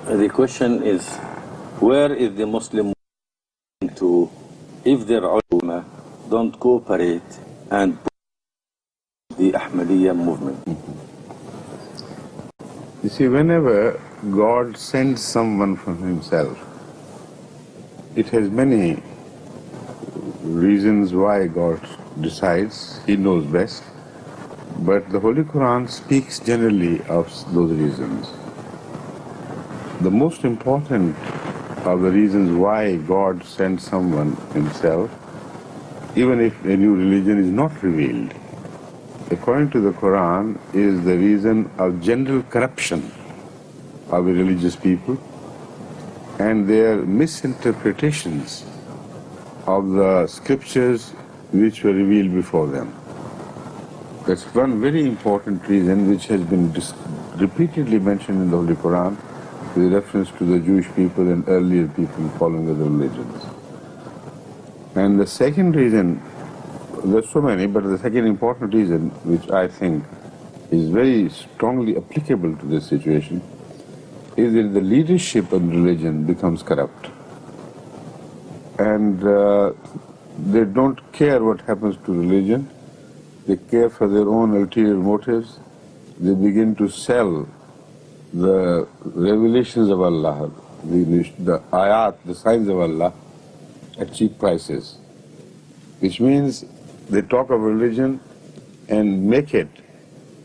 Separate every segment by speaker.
Speaker 1: The question is, where is the Muslim to if their ulama don't cooperate and the Ahmadiyya movement?
Speaker 2: You see, whenever God sends someone from himself, it has many reasons why God decides. He knows best. But the Holy Quran speaks generally of those reasons. The most important of the reasons why God sends someone himself, even if a new religion is not revealed, according to the Quran, is the reason of general corruption of the religious people and their misinterpretations of the scriptures which were revealed before them. That's one very important reason which has been repeatedly mentioned in the Holy Quran with reference to the Jewish people and earlier people following other religions. And the second reason, there's so many, but the second important reason, which I think is very strongly applicable to this situation, is that the leadership of religion becomes corrupt. And they don't care what happens to religion. They care for their own ulterior motives. They begin to sell the revelations of Allah, the ayat, the signs of Allah, at cheap prices. Which means they talk of religion and make it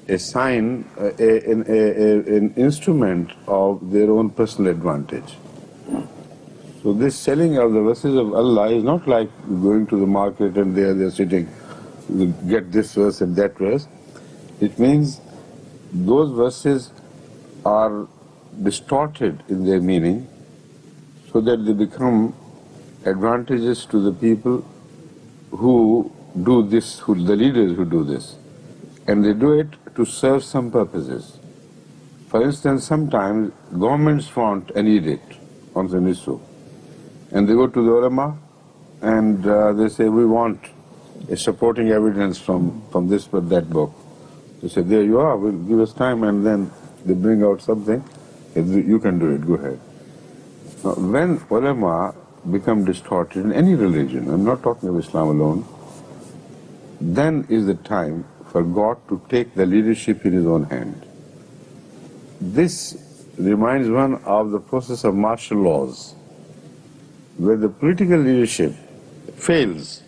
Speaker 2: a sign, an instrument of their own personal advantage. So this selling of the verses of Allah is not like going to the market and they're sitting, you get this verse and that verse. It means those verses are distorted in their meaning so that they become advantages to the people who do this, the leaders who do this. And they do it to serve some purposes. For instance, sometimes governments want an edict on an issue. And they go to the ulama and they say, we want a supporting evidence from this or that book. They say, there you are, we'll give us time, and then they bring out something, you can do it, go ahead. Now, when ulama become distorted in any religion, I'm not talking of Islam alone, then is the time for God to take the leadership in His own hand. This reminds one of the process of martial laws, where the political leadership fails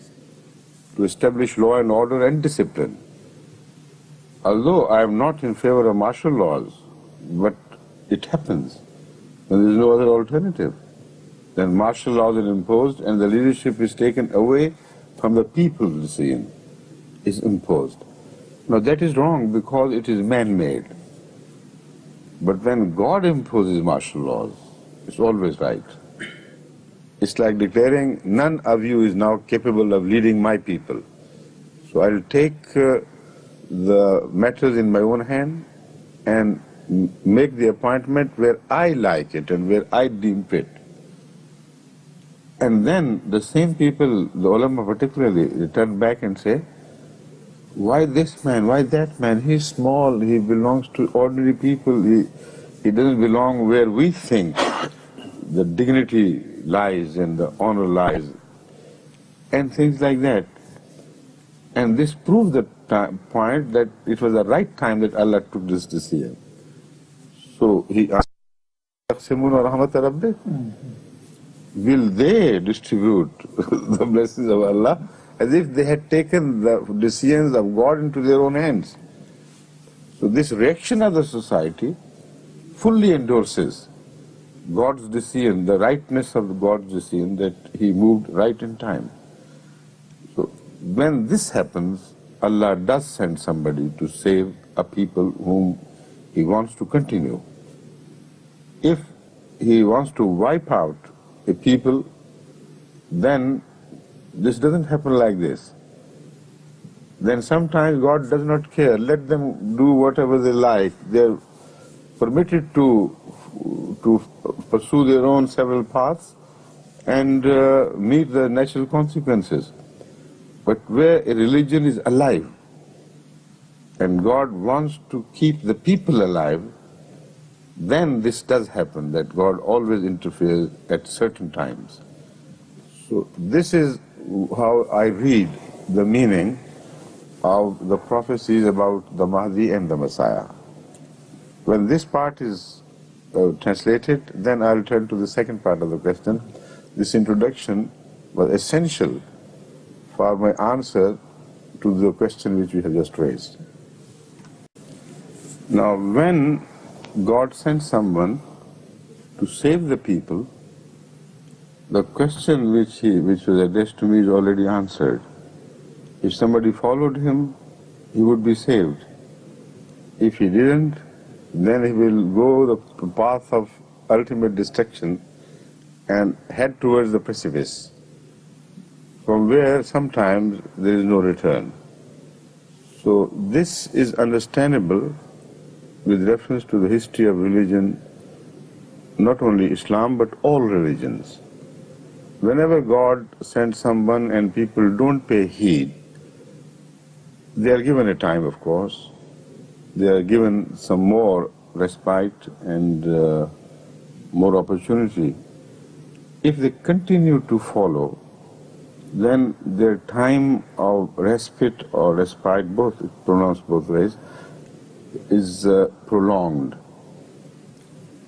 Speaker 2: to establish law and order and discipline. Although I am not in favor of martial laws, but it happens when there is no other alternative. Then martial laws are imposed and the leadership is taken away from the people's decision, is imposed. Now that is wrong because it is man-made. But when God imposes martial laws, it's always right. It's like declaring, none of you is now capable of leading my people. So I'll take the matters in my own hand and make the appointment where I like it and where I deem fit. And then the same people, the ulama particularly, return back and say, why this man, why that man? He's small, he belongs to ordinary people, he doesn't belong where we think the dignity lies and the honor lies, and things like that. And this proves the point that it was the right time that Allah took this decision. So He asked, will they distribute the blessings of Allah as if they had taken the decisions of God into their own hands? So this reaction of the society fully endorses God's decision, the rightness of God's decision, that He moved right in time. So when this happens, Allah does send somebody to save a people whom He wants to continue. If He wants to wipe out a people, then this doesn't happen like this. Then sometimes God does not care. Let them do whatever they like. They're permitted to pursue their own several paths and meet the natural consequences. But where a religion is alive, and God wants to keep the people alive, then this does happen, that God always interferes at certain times. So this is how I read the meaning of the prophecies about the Mahdi and the Messiah. When this part is translated, then I'll turn to the second part of the question. This introduction was essential for my answer to the question which we have just raised. Now, when God sent someone to save the people, the question which was addressed to me is already answered. If somebody followed him, he would be saved. If he didn't, then he will go the path of ultimate destruction and head towards the precipice, from where sometimes there is no return. So this is understandable with reference to the history of religion, not only Islam but all religions. Whenever God sends someone and people don't pay heed, they are given a time, of course. They are given some more respite and more opportunity. If they continue to follow, then their time of respite or respite, both pronounced both ways, is prolonged.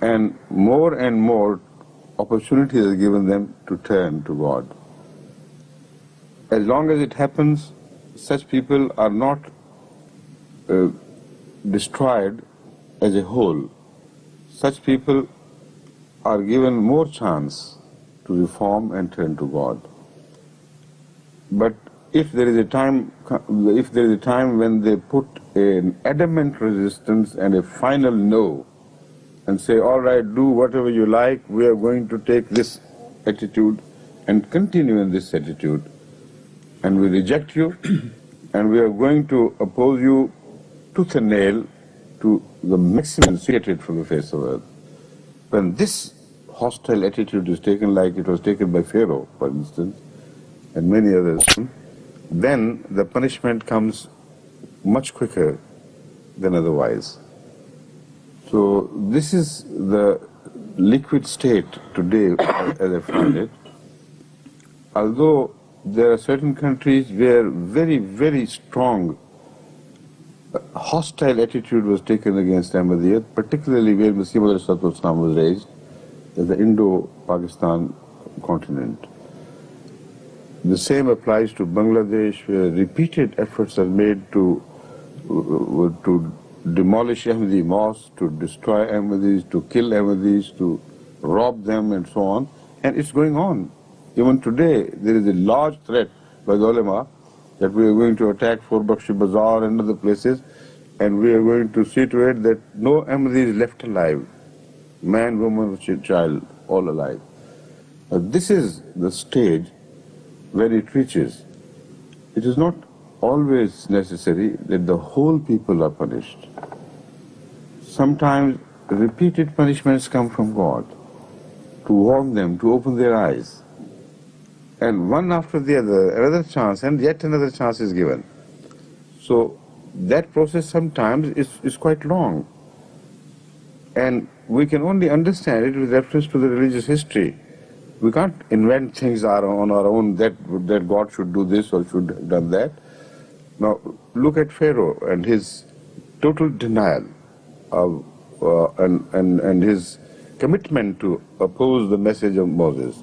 Speaker 2: And more opportunities are given them to turn to God. As long as it happens, such people are not destroyed as a whole. Such people are given more chance to reform and turn to God. But if there is a time when they put an adamant resistance and a final no, and say, all right, do whatever you like, we are going to take this attitude and continue in this attitude, and we reject you, and we are going to oppose you tooth and nail to the maximum created from the face of earth. When this hostile attitude is taken, like it was taken by Pharaoh, for instance, and many others, then the punishment comes much quicker than otherwise. So this is the liquid state today, as I find it. Although there are certain countries where very strong hostile attitude was taken against Ahmadiyya, particularly where Masih was raised, the Indo-Pakistan continent. The same applies to Bangladesh, where repeated efforts are made to demolish Ahmadi mosques, to destroy Ahmadis, to kill Ahmadis, to rob them and so on. And it's going on. Even today, there is a large threat by the ulama that we are going to attack Fort Bakshi Bazaar and other places, and we are going to see to it that no Ahmadi is left alive. Man, woman, child, all alive. This is the stage where it reaches. It is not always necessary that the whole people are punished. Sometimes repeated punishments come from God to warn them, to open their eyes. And one after the other, another chance, and yet another chance is given. So that process sometimes is quite long. And we can only understand it with reference to the religious history. We can't invent things on our own that God should do this or should have done that. Now, look at Pharaoh and his total denial of, and his commitment to oppose the message of Moses.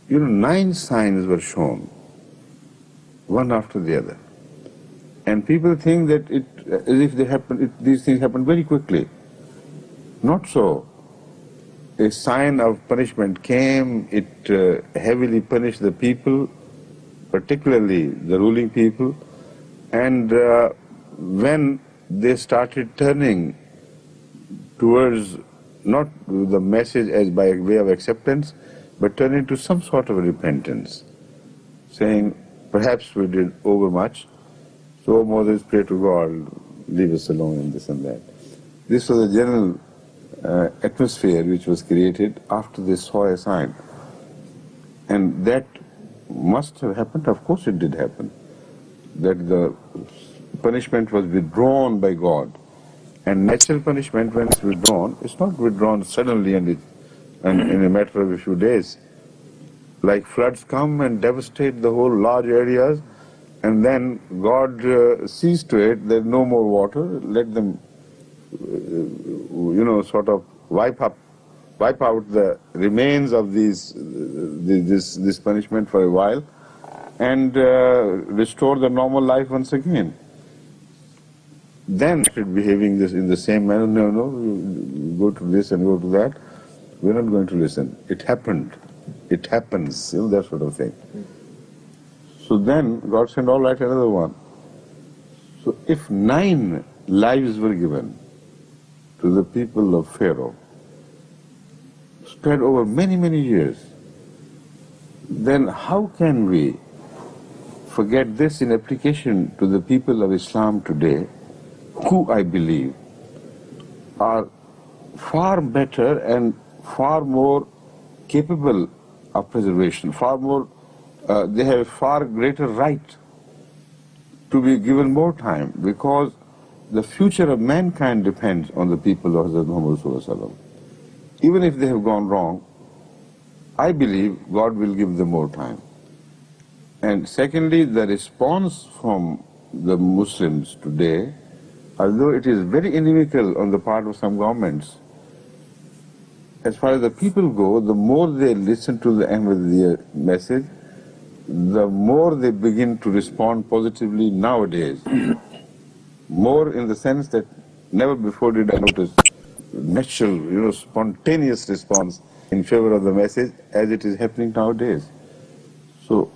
Speaker 2: 9 signs were shown, one after the other. And people think that as if these things happen very quickly. Not so. A sign of punishment came, it heavily punished the people, particularly the ruling people, and when they started turning towards not the message as by way of acceptance, but turning to some sort of repentance, saying, perhaps we did overmuch, so Moses, pray to God, leave us alone and this and that. This was a general atmosphere which was created after they saw a sign. And that must have happened, of course it did happen, that the punishment was withdrawn by God And natural punishment, when it's withdrawn, it's not withdrawn suddenly and in a matter of a few days. Like floods come and devastate the whole large areas, and then God sees to it there's no more water, let them, sort of wipe out the remains of this punishment for a while, and restore the normal life once again. Then started behaving this in the same manner. No, you go to this and go to that. We're not going to listen. It happened. It happens. That sort of thing. So then God said, all right, another one. So if 9 lives were given to the people of Pharaoh, spread over many, many years, then how can we forget this in application to the people of Islam today, who I believe are far better and far more capable of preservation, they have a far greater right to be given more time, because the future of mankind depends on the people of Hadhrat Muhammad Sallallahu Alaihi Wasallam. Even if they have gone wrong, I believe God will give them more time. And secondly, the response from the Muslims today, although it is very inimical on the part of some governments, as far as the people go, the more they listen to the Ahmadiyya message, the more they begin to respond positively nowadays. More in the sense that never before did I notice natural, spontaneous response in favor of the message as it is happening nowadays. So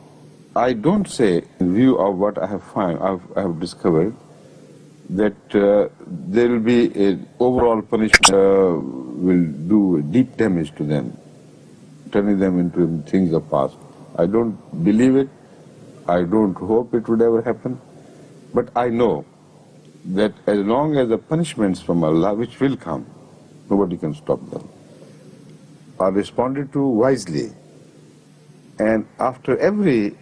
Speaker 2: I don't say, in view of what I have discovered, that there will be an overall punishment will do deep damage to them, turning them into things of past. I don't believe it. I don't hope it would ever happen. But I know that as long as the punishments from Allah, which will come, nobody can stop them, are responded to wisely. And after every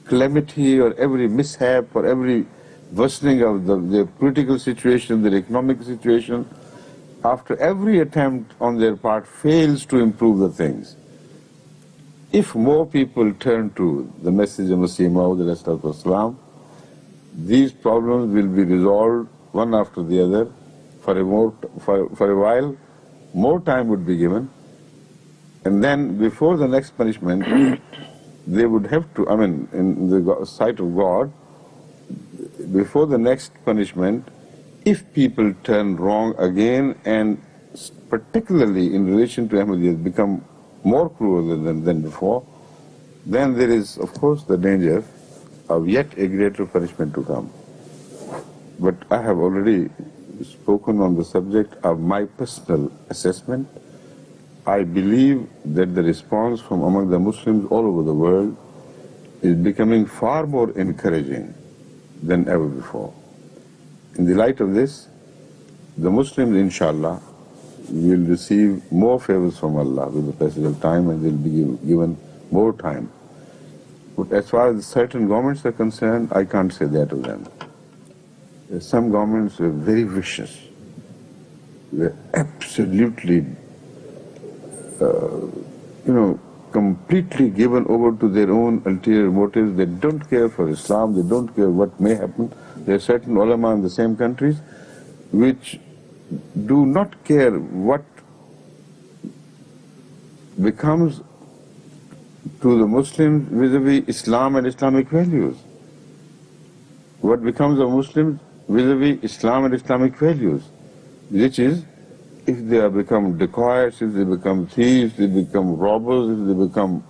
Speaker 2: calamity or every mishap or every worsening of the political situation, their economic situation, after every attempt on their part fails to improve the things, if more people turn to the message of Masih, Islam, these problems will be resolved one after the other. For a while, more time would be given, and then before the next punishment, they would have to, in the sight of God, before the next punishment, if people turn wrong again, and particularly in relation to Ahmadiyya, become more cruel than before, then there is, of course, the danger of yet a greater punishment to come. But I have already spoken on the subject of my personal assessment. I believe that the response from among the Muslims all over the world is becoming far more encouraging than ever before. In the light of this, the Muslims, inshallah, will receive more favors from Allah with the passage of time, and they'll be given more time. But as far as certain governments are concerned, I can't say that of them. Some governments are very vicious. They're absolutely, completely given over to their own ulterior motives. They don't care for Islam. They don't care what may happen. There are certain ulama in the same countries which do not care what becomes to the Muslims vis-a-vis Islam and Islamic values. What becomes of Muslims vis-a-vis Islam and Islamic values, which is, if they have become dacoits, if they become thieves, if they become robbers, if they become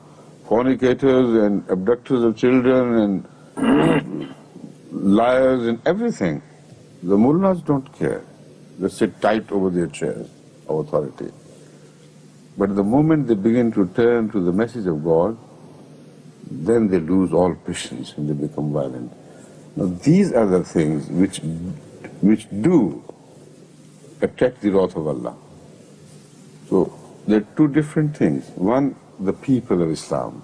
Speaker 2: fornicators and abductors of children and liars and everything, the mullahs don't care. They sit tight over their chairs of authority. But the moment they begin to turn to the message of God, then they lose all patience and they become violent. Now these are the things which do attract the wrath of Allah. So there are two different things. One, the people of Islam.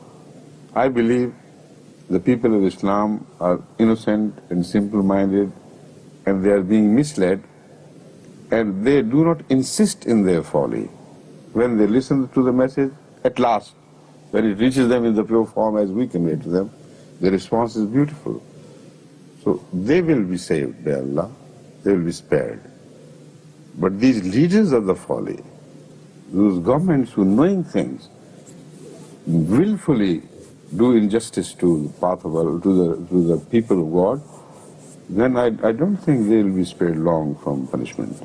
Speaker 2: I believe the people of Islam are innocent and simple-minded and they are being misled, and they do not insist in their folly. When they listen to the message, at last, when it reaches them in the pure form as we convey to them, the response is beautiful. So they will be saved by Allah, they will be spared. But these leaders of the folly, those governments who knowing things, willfully do injustice to the path of Allah, to the people of God, then I don't think they will be spared long from punishment.